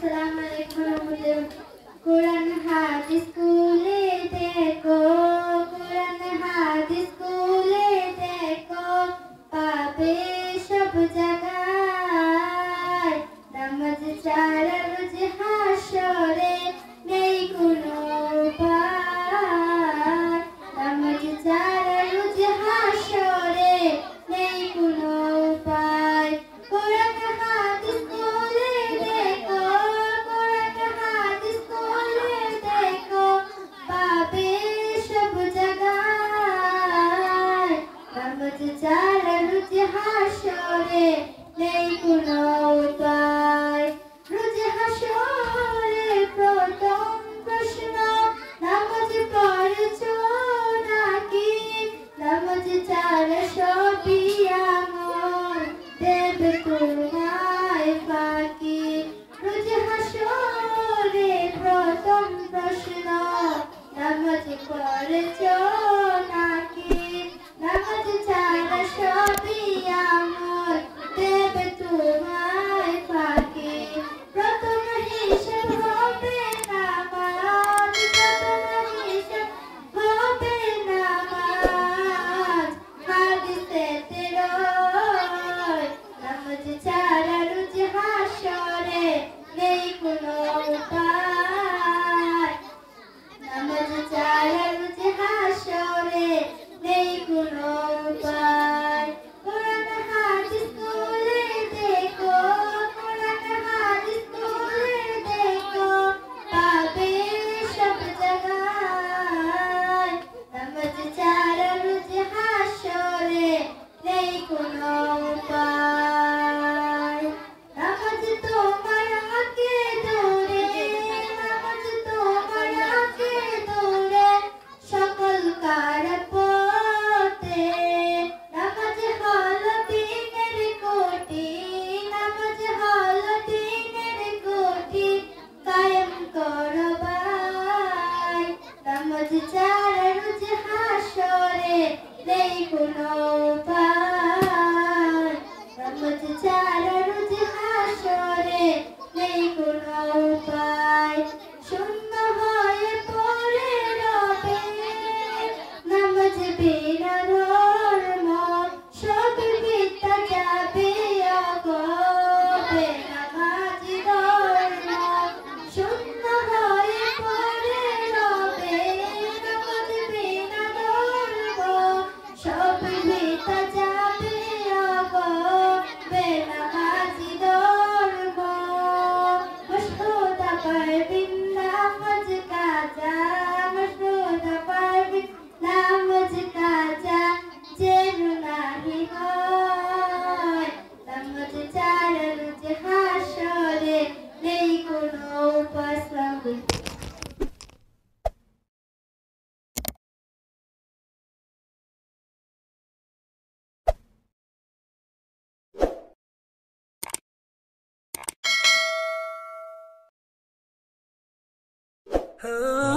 আসসালামু আলাইকুম রহমতুল্লাহ। কোরআন হাদিস স্কুলে দেখো, কোরআন হাদিস স্কুলে দেখো, পাবে সব জায়গায়। নামাজ ছাড়া রোজ হাসরে নেই কোনো উপায়। নামাজ ছাড়া রোজ হাসরে নেই কোনো উপায়। কোরআন হাদিস স্কুলে দেখো, কোরআন হাদিস স্কুলে দেখো, পাবে সব জায়গায়। নামাজ ছাড়া রোজ হাসরে নেই কোনো উপায়। রোজ হাসরে প্রথম প্রশ্ন, নামাজ পড়েছো নাকি? নামাজ ছাড়া সবই আমল দেবে তোমায় ফাঁকি। রোজ হাসরে প্রথম প্রশ্ন, নামাজ পড়েছো নাকি? নামাজ ছাড়া সবই আমল দেবে তোমায় ফাঁকি। প্রথম হিসাব হবে নামাজ, প্রথম হিসাব হবে নামাজ। হাদিসেতে রয়, নামাজ ছাড়া রোজ হাসরে নেই কোনো উপায়। নামাজ ছাড়া রোজ হাসরে নেই কোনো উপায়। কোরআন হাদিস স্কুলে দেখো, কোরআন হাদিস স্কুলে দেখো, পাবে সব জায়গায়। নামাজ ছাড়া রোজ হাসরে নেই কোনো উপায়। নামাজ তোমার আঁকে দূরে, নামাজ তোমার আঁকে দূরে, সকল কারাপথে। নামাজ হলো দিনের কোটি, নামাজ হলো দিনের কোটি, কায়েম করো ভাই। নামাজ ছাড়া রোজ হাসরে নেই কোনো উপায়। নামাজ ছাড়া রোজ হাসরে নেই কোনো উপায়। শূন্য হয়ে পড়ে রবে নামাজ বিনা ধর্ম, সব বৃথা যাবে অগবে নামাজি ধর্ম। শূন্য হয়ে পড়ে রবে নামাজ বিনা ধর্ম, সব বৃথা যাবে অগবে নামাজি ধর্ম। মশহুদা পারবিন নামাজ কাজা, মশহুদা পারবিন নামাজ কাজা, যেন নাহি হয়। নামাজ ছাড়া রোজ হাসরে নেই কোনো উপায়। আসসালামু আলাইকুম। Oh